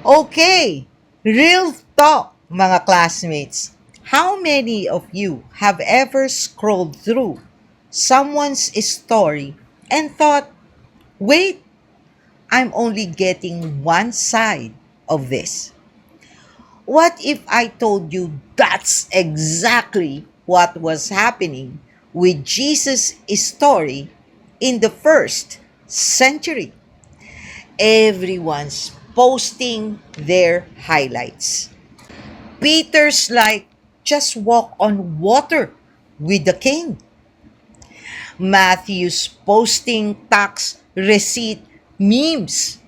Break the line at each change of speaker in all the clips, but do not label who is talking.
Okay, real talk, mga classmates. How many of you have ever scrolled through someone's story and thought, wait, I'm only getting one side of this? What if I told you that's exactly what was happening with Jesus' story in the first century? Everyone's posting their highlights. Peter's like, just walk on water with the king. Matthew's posting tax receipt memes.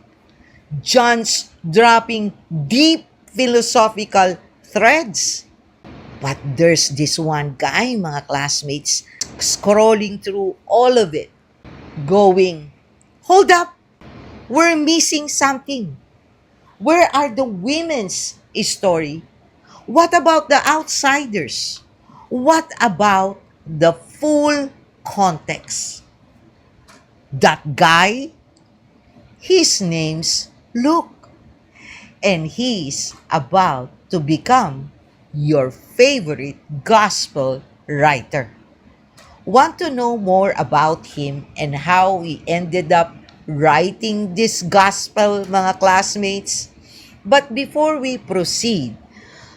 John's dropping deep philosophical threads. But there's this one guy, mga classmates, scrolling through all of it, going, hold up, we're missing something. Where are the women's story? What about the outsiders? What about the full context? That guy, his name's Luke, and he's about to become your favorite gospel writer. Want to know more about him and how he ended up writing this gospel, mga classmates? But before we proceed,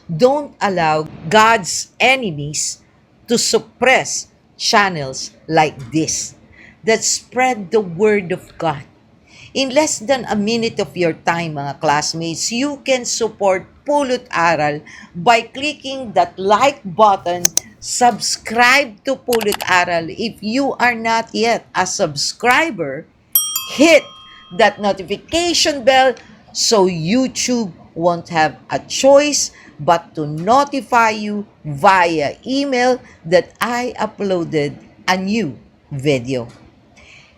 don't allow God's enemies to suppress channels like this that spread the word of God. In less than a minute of your time, mga classmates, you can support Pulot Aral by clicking that like button, subscribe to Pulot Aral if you are not yet a subscriber, hit that notification bell so YouTube won't have a choice but to notify you via email that I uploaded a new video.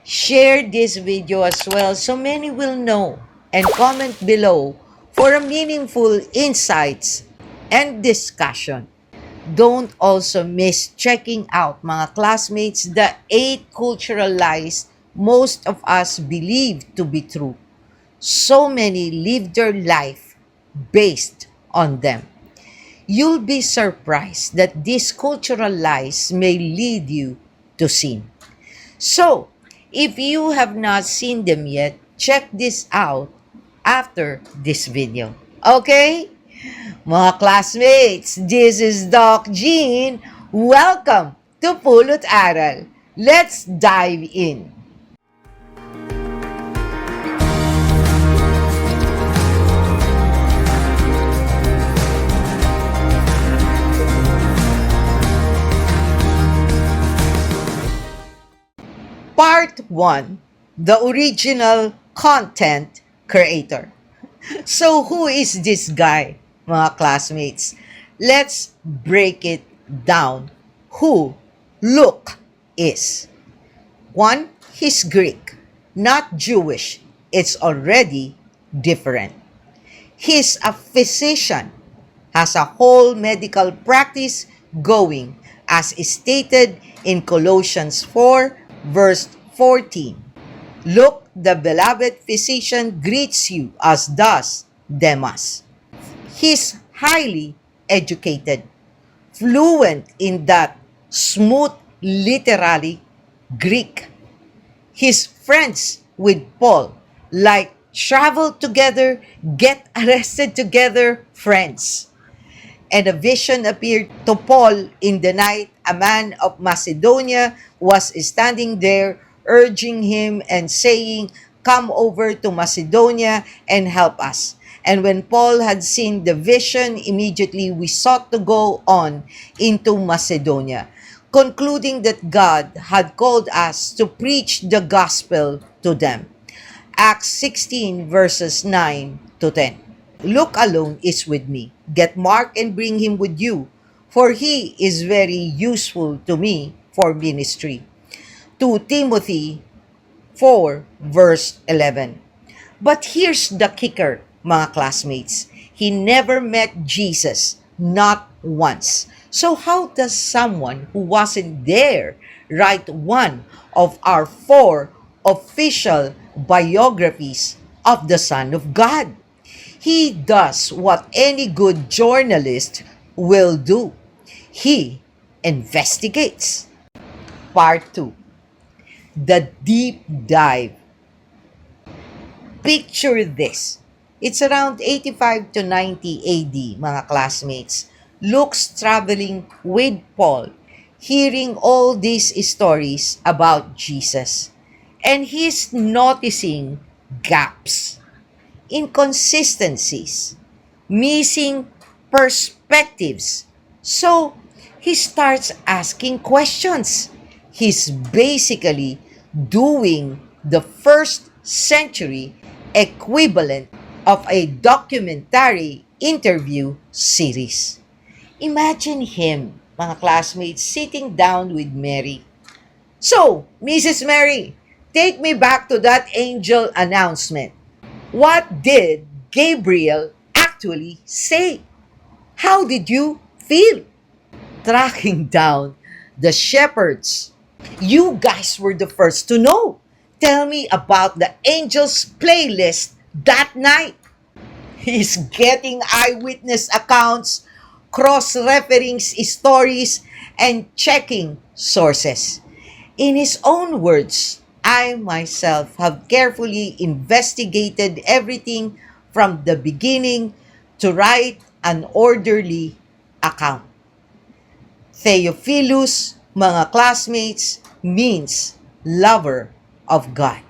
Share this video as well so many will know and comment below for a meaningful insights and discussion. Don't also miss checking out, mga classmates, the 8 cultural lies most of us believe to be true. So many live their life based on them. You'll be surprised that these cultural lies may lead you to sin. So, if you have not seen them yet, check this out after this video. Okay? Mga classmates, this is Doc Jean. Welcome to Pulot Aral. Let's dive in. Part 1, the original content creator. So who is this guy, mga classmates? Let's break it down. Who Luke is. 1, he's Greek, not Jewish. It's already different. He's a physician, has a whole medical practice going, as stated in Colossians 4, verse 14. Look, the beloved physician greets you, as does Demas. He's highly educated, fluent in that smooth literary Greek. He's friends with Paul, like travel together, get arrested together, friends. And a vision appeared to Paul in the night. A man of Macedonia was standing there, urging him and saying, come over to Macedonia and help us. And when Paul had seen the vision, immediately we sought to go on into Macedonia, concluding that God had called us to preach the gospel to them. Acts 16 verses 9 to 10. Luke alone is with me. Get Mark and bring him with you, for he is very useful to me for ministry. 2 Timothy 4 verse 11. But here's the kicker, mga classmates. He never met Jesus, not once. So how does someone who wasn't there write one of our 4 official biographies of the Son of God? He does what any good journalist will do. He investigates. Part 2. The deep dive. Picture this. It's around 85 to 90 AD, mga classmates. Luke's traveling with Paul, hearing all these stories about Jesus. And he's noticing gaps, inconsistencies, missing perspectives. So, he starts asking questions. He's basically doing the first century equivalent of a documentary interview series. Imagine him, mga classmates, sitting down with Mary. So, Mrs. Mary, take me back to that angel announcement. What did Gabriel actually say? How did you feel? Tracking down the shepherds. You guys were the first to know. Tell me about the angels' playlist that night. He's getting eyewitness accounts, cross-referencing stories, and checking sources. In his own words, I myself have carefully investigated everything from the beginning to write an orderly account. Theophilus, mga classmates, means lover of God.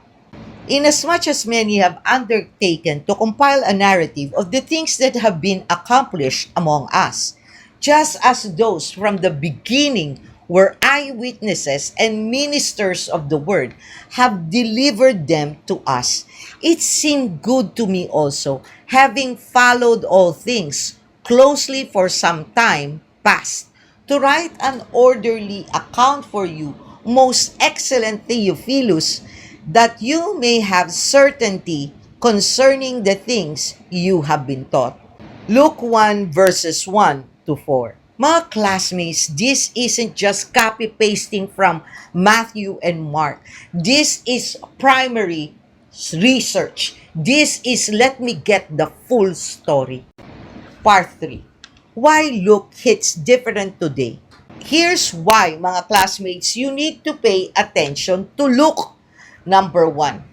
Inasmuch as many have undertaken to compile a narrative of the things that have been accomplished among us, just as those from the beginning were eyewitnesses and ministers of the word, have delivered them to us, it seemed good to me also, having followed all things closely for some time past, to write an orderly account for you, most excellent Theophilus, that you may have certainty concerning the things you have been taught. Luke 1 verses 1 to 4. Mga classmates, this isn't just copy-pasting from Matthew and Mark. This is primary research. This is let me get the full story. Part 3. Why Luke hits different today? Here's why, mga classmates, you need to pay attention to Luke. Number 1,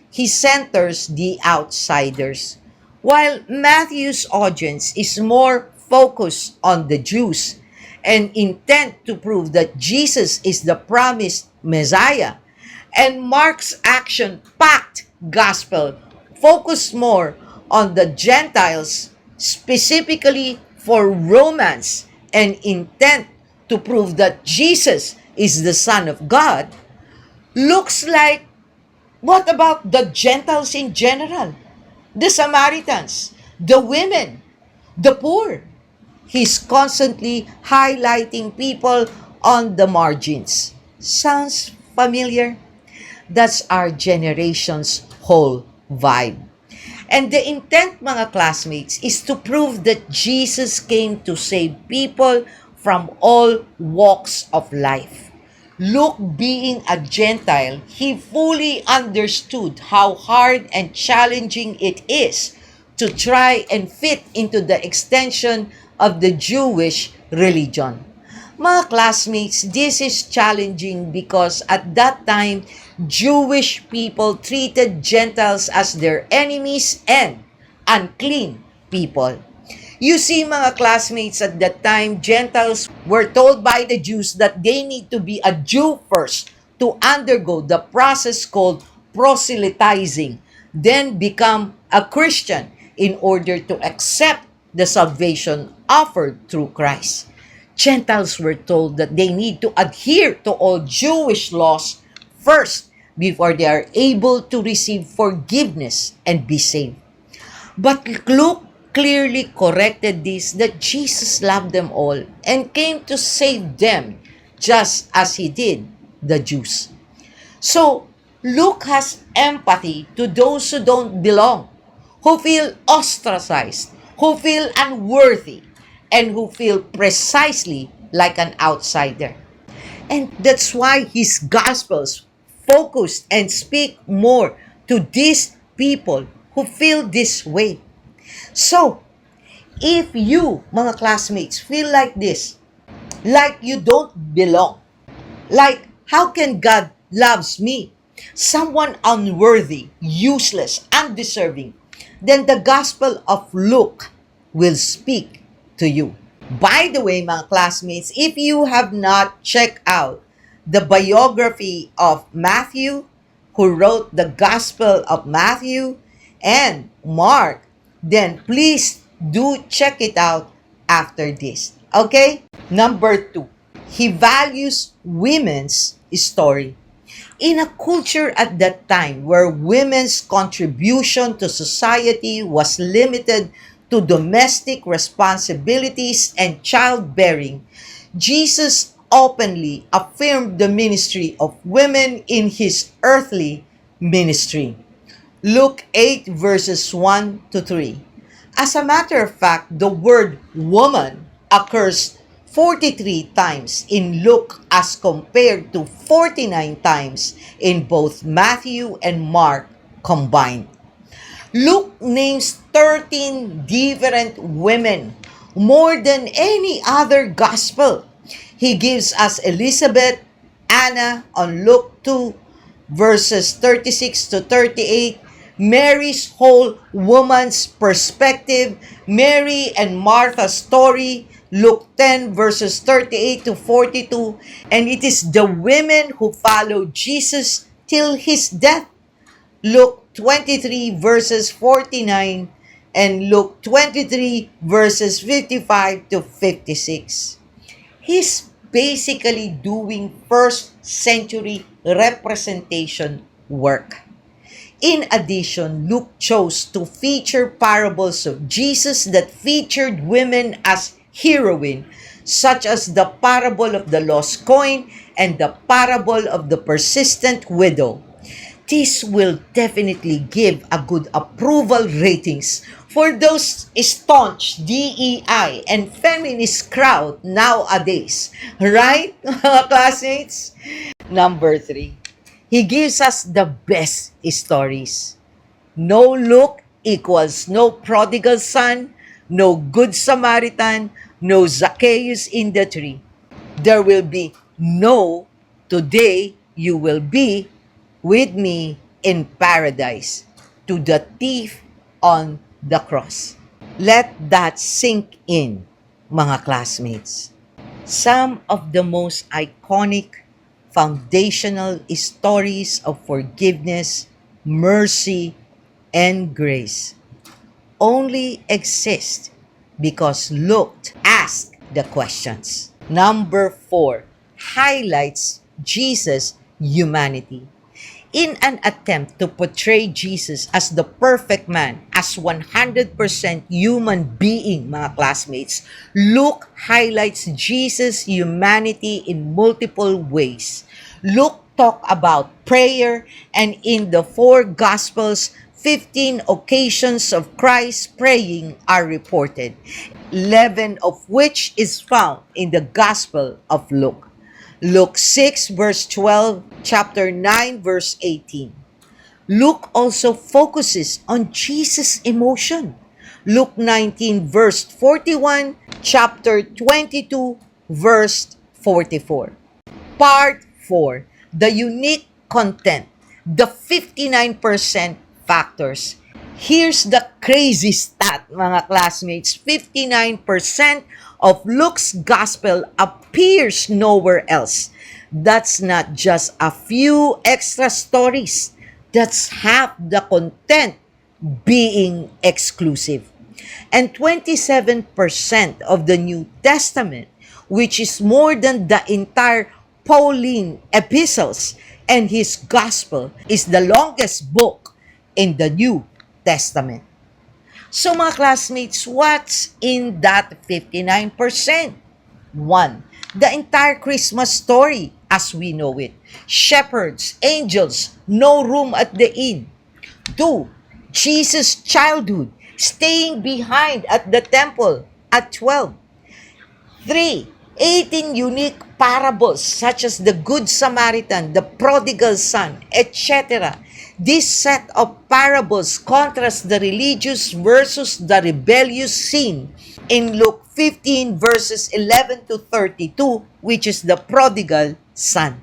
he centers the outsiders. While Matthew's audience is more focused on the Jews and intent to prove that Jesus is the promised Messiah, and Mark's action-packed gospel focused more on the Gentiles, specifically for Romans, and intent to prove that Jesus is the Son of God, looks like, what about the Gentiles in general? The Samaritans, the women, the poor. He's constantly highlighting people on the margins. Sounds familiar? That's our generation's whole vibe. And the intent, mga classmates, is to prove that Jesus came to save people from all walks of life. Luke, being a Gentile, he fully understood how hard and challenging it is to try and fit into the extension of the Jewish religion. Mga classmates, this is challenging because at that time, Jewish people treated Gentiles as their enemies and unclean people. You see, mga classmates, at that time, Gentiles were told by the Jews that they need to be a Jew first to undergo the process called proselytizing, then become a Christian in order to accept the salvation offered through Christ. Gentiles were told that they need to adhere to all Jewish laws first before they are able to receive forgiveness and be saved. But Luke clearly corrected this, that Jesus loved them all and came to save them just as he did the Jews. So, Luke has empathy to those who don't belong, who feel ostracized, who feel unworthy, and who feel precisely like an outsider. And that's why his Gospels focus and speak more to these people who feel this way. So, if you, mga classmates, feel like this, like you don't belong, like, how can God loves me? Someone unworthy, useless, undeserving. Then the Gospel of Luke will speak to you. By the way, mga classmates, if you have not checked out the biography of Matthew, who wrote the Gospel of Matthew and Mark, then please do check it out after this. Okay? Number 2, he values women's story. In a culture at that time where women's contribution to society was limited to domestic responsibilities and childbearing, Jesus openly affirmed the ministry of women in his earthly ministry. Luke 8 verses 1 to 3. As a matter of fact, the word woman occurs 43 times in Luke as compared to 49 times in both Matthew and Mark combined. Luke names 13 different women, more than any other gospel. He gives us Elizabeth, Anna on Luke 2, verses 36 to 38, Mary's whole woman's perspective, Mary and Martha's story, Luke 10 verses 38 to 42, and it is the women who followed Jesus till his death, Luke 23 verses 49 and Luke 23 verses 55 to 56. He's basically doing first century representation work. In addition, Luke chose to feature parables of Jesus that featured women as heroine, such as the parable of the lost coin and the parable of the persistent widow. This will definitely give a good approval ratings for those staunch DEI and feminist crowd nowadays. Right, mga classmates? Number 3, he gives us the best stories. No Luke equals no prodigal son, no good Samaritan, no Zacchaeus in the tree. There will be no today you will be with me in paradise to the thief on the cross. Let that sink in, mga classmates. Some of the most iconic, foundational stories of forgiveness, mercy, and grace only exist because Luke asked the questions. Number 4, highlights Jesus' humanity. In an attempt to portray Jesus as the perfect man, as 100% human being, mga classmates, Luke highlights Jesus' humanity in multiple ways. Luke talked about prayer, and in the 4 Gospels, 15 occasions of Christ praying are reported, 11 of which is found in the Gospel of Luke. Luke 6 verse 12, chapter 9 verse 18. Luke also focuses on Jesus' emotion. Luke 19 verse 41, chapter 22 verse 44. Part 4, the unique content, the 59% factors. Here's the crazy stat, mga classmates. 59% of Luke's gospel appears nowhere else. That's not just a few extra stories. That's half the content being exclusive. And 27% of the New Testament, which is more than the entire Pauline epistles and his gospel, is the longest book in the New Testament. So mga classmates, what's in that 59%? 1, the entire Christmas story as we know it. Shepherds, angels, no room at the inn. 2, Jesus' childhood, staying behind at the temple at 12. 3, 18 unique parables such as the Good Samaritan, the prodigal son, etc. This set of parables contrasts the religious versus the rebellious scene in Luke 15 verses 11 to 32, which is the prodigal son.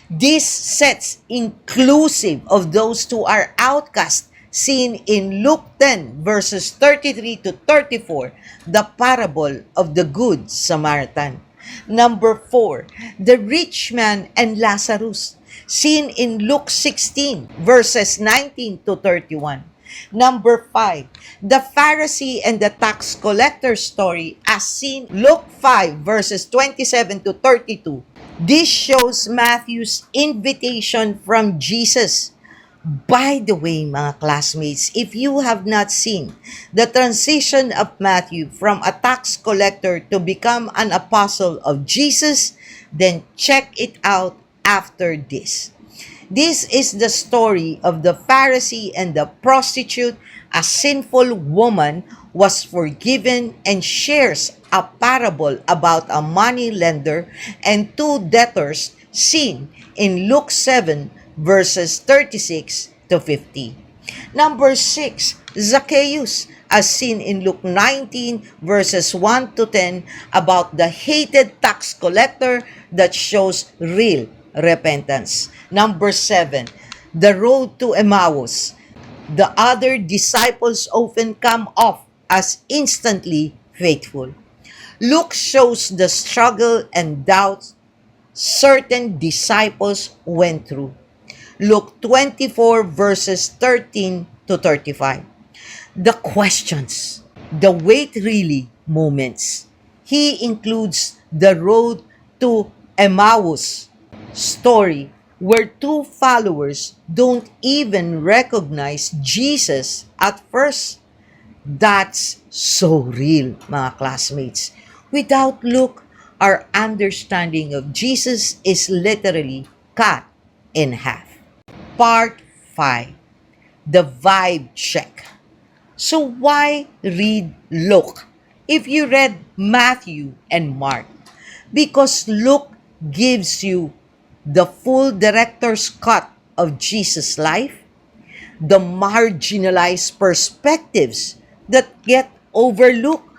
This sets inclusive of those who are outcast, seen in Luke 10 verses 33 to 34, the parable of the Good Samaritan. Number 4, the rich man and Lazarus, seen in Luke 16 verses 19 to 31. Number 5, the Pharisee and the tax collector story as seen Luke 5 verses 27 to 32. This shows Matthew's invitation from Jesus. By the way, mga classmates, if you have not seen the transition of Matthew from a tax collector to become an apostle of Jesus, then check it out after this. This is the story of the Pharisee and the prostitute. A sinful woman was forgiven and shares a parable about a money lender and two debtors seen in Luke 7 verses 36 to 50. Number 6, Zacchaeus, as seen in Luke 19 verses 1 to 10, about the hated tax collector that shows real repentance. Number 7, the road to Emmaus. The other disciples often come off as instantly faithful. Luke shows the struggle and doubts certain disciples went through. Luke 24 verses 13 to 35. The questions, the wait really moments. He includes the road to Emmaus story where two followers don't even recognize Jesus at first. That's so real, mga classmates. Without Luke, our understanding of Jesus is literally cut in half. Part 5, the vibe check. So why read Luke if you read Matthew and Mark? Because Luke gives you the full director's cut of Jesus' life, the marginalized perspectives that get overlooked,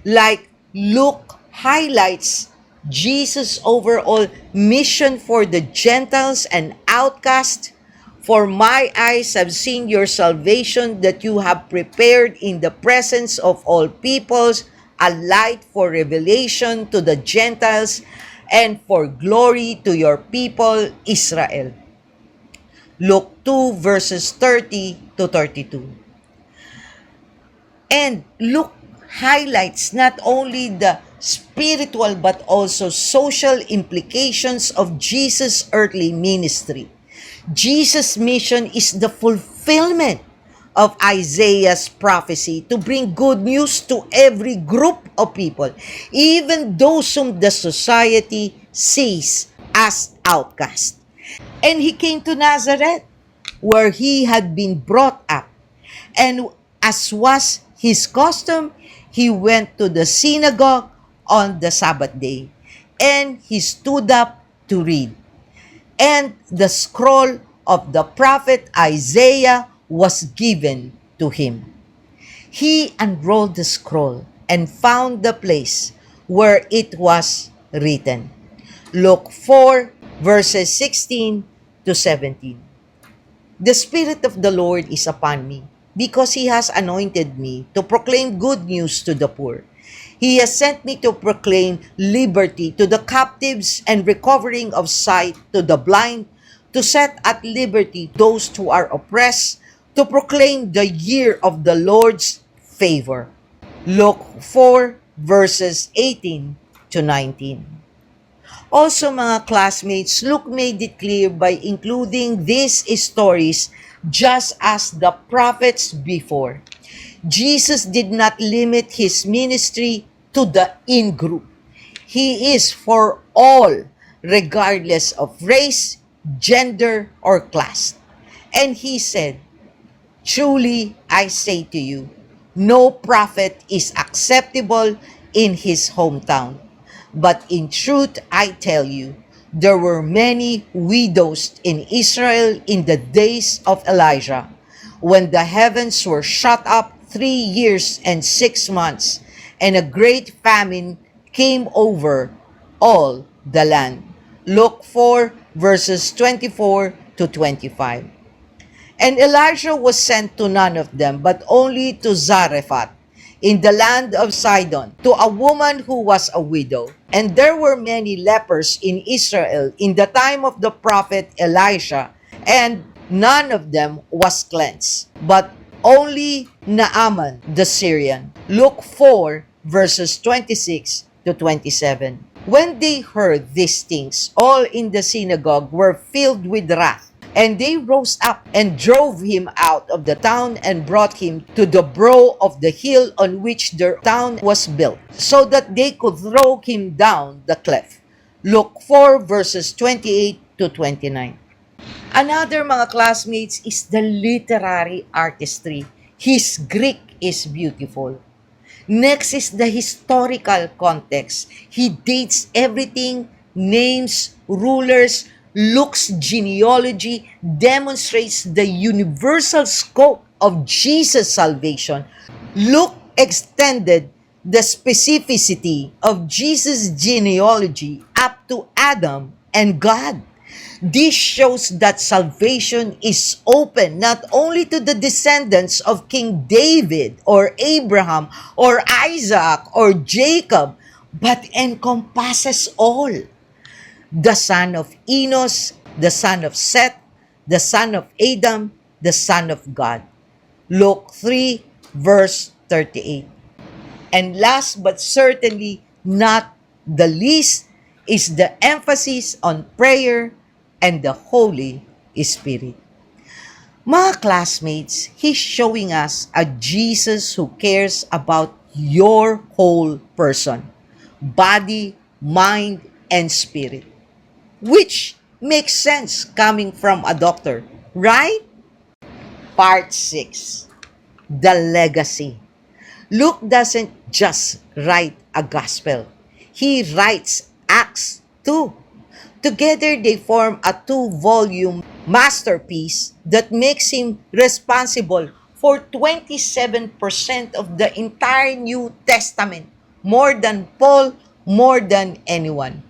like Luke highlights Jesus' overall mission for the Gentiles and outcast. For my eyes have seen your salvation that you have prepared in the presence of all peoples, a light for revelation to the Gentiles and for glory to your people Israel. Luke 2 verses 30 to 32. And Luke highlights not only the spiritual but also social implications of Jesus' earthly ministry. Jesus' mission is the fulfillment of Isaiah's prophecy to bring good news to every group of people, even those whom the society sees as outcast. And he came to Nazareth, where he had been brought up. And as was his custom, he went to the synagogue on the Sabbath day, and he stood up to read. And the scroll of the prophet Isaiah was given to him. He unrolled the scroll and found the place where it was written. Luke 4 verses 16 to 17. The Spirit of the Lord is upon me, because He has anointed me to proclaim good news to the poor. He has sent me to proclaim liberty to the captives and recovering of sight to the blind, to set at liberty those who are oppressed, to proclaim the year of the Lord's favor. Luke 4 verses 18 to 19. Also, mga classmates, Luke made it clear by including these stories just as the prophets before. Jesus did not limit his ministry to the in-group. He is for all, regardless of race, gender, or class. And he said, "Truly I say to you, no prophet is acceptable in his hometown. But in truth I tell you, there were many widows in Israel in the days of Elijah, when the heavens were shut up 3 years and 6 months, and a great famine came over all the land. Luke 4, verses 24 to 25. And Elijah was sent to none of them, but only to Zarephath, in the land of Sidon, to a woman who was a widow. And there were many lepers in Israel in the time of the prophet Elisha, and none of them was cleansed, but only Naaman the Syrian. Luke 4, verses 26 to 27. When they heard these things, all in the synagogue were filled with wrath. And they rose up and drove him out of the town and brought him to the brow of the hill on which their town was built, so that they could throw him down the cliff. Luke 4, verses 28 to 29. Another, mga classmates, is the literary artistry. His Greek is beautiful. Next is the historical context. He dates everything, names, rulers, Luke's genealogy demonstrates the universal scope of Jesus' salvation. Luke extended the specificity of Jesus' genealogy up to Adam and God. This shows that salvation is open not only to the descendants of King David or Abraham or Isaac or Jacob, but encompasses all. The son of Enos, the son of Seth, the son of Adam, the son of God. Luke 3, verse 38. And last but certainly not the least is the emphasis on prayer and the Holy Spirit. Mga classmates, he's showing us a Jesus who cares about your whole person, body, mind, and spirit. Which makes sense coming from a doctor, right? Part 6. The legacy. Luke doesn't just write a gospel. He writes Acts too. Together they form a 2-volume masterpiece that makes him responsible for 27% of the entire New Testament, more than Paul, more than anyone.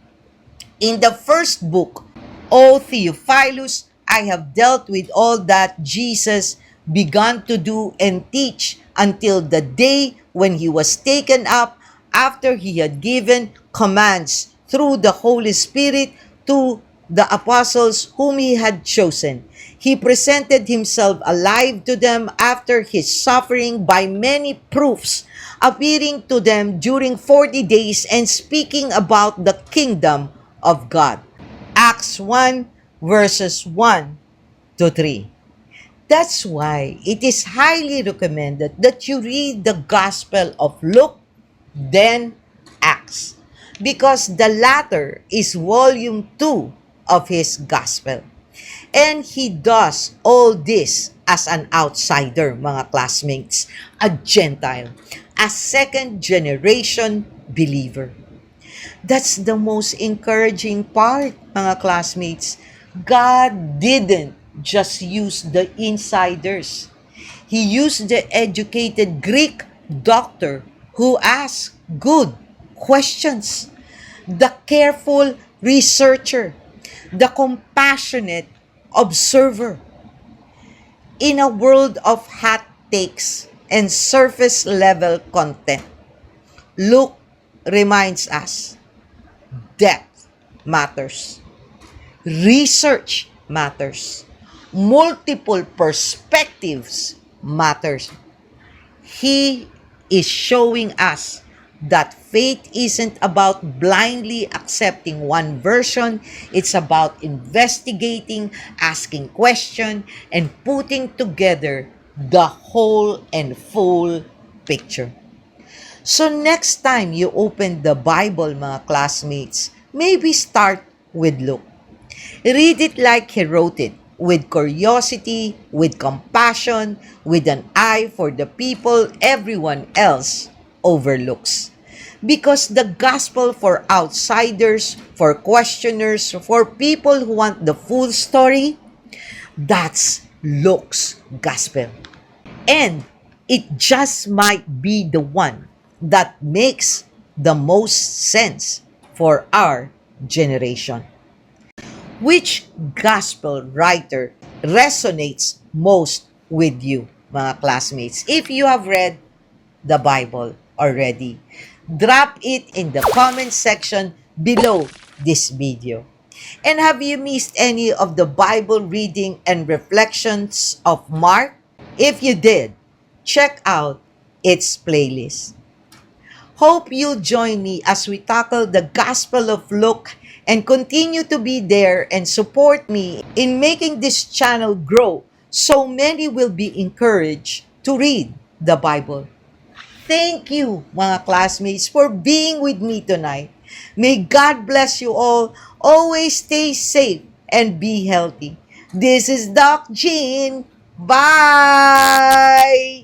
In the first book, O Theophilus, I have dealt with all that Jesus began to do and teach until the day when he was taken up after he had given commands through the Holy Spirit to the apostles whom he had chosen. He presented himself alive to them after his suffering by many proofs, appearing to them during 40 days and speaking about the kingdom of God. Acts 1, verses 1 to 3. That's why it is highly recommended that you read the Gospel of Luke, then Acts, because the latter is volume 2 of his Gospel. And he does all this as an outsider, mga classmates, a Gentile, a second-generation believer. That's the most encouraging part, mga classmates. God didn't just use the insiders. He used the educated Greek doctor who asked good questions, the careful researcher, the compassionate observer. In a world of hot takes and surface-level content, Luke reminds us, depth matters. Research matters. Multiple perspectives matters. He is showing us that faith isn't about blindly accepting one version. It's about investigating, asking questions, and putting together the whole and full picture. So next time you open the Bible, mga classmates, maybe start with Luke. Read it like he wrote it, with curiosity, with compassion, with an eye for the people everyone else overlooks. Because the gospel for outsiders, for questioners, for people who want the full story, that's Luke's gospel. And it just might be the one that makes the most sense for our generation. Which gospel writer resonates most with you, mga classmates? If you have read the Bible already, drop it in the comment section below this video. And have you missed any of the Bible reading and reflections of Mark? If you did, check out its playlist. Hope you'll join me as we tackle the Gospel of Luke and continue to be there and support me in making this channel grow so many will be encouraged to read the Bible. Thank you, mga classmates, for being with me tonight. May God bless you all. Always stay safe and be healthy. This is Doc Jean. Bye!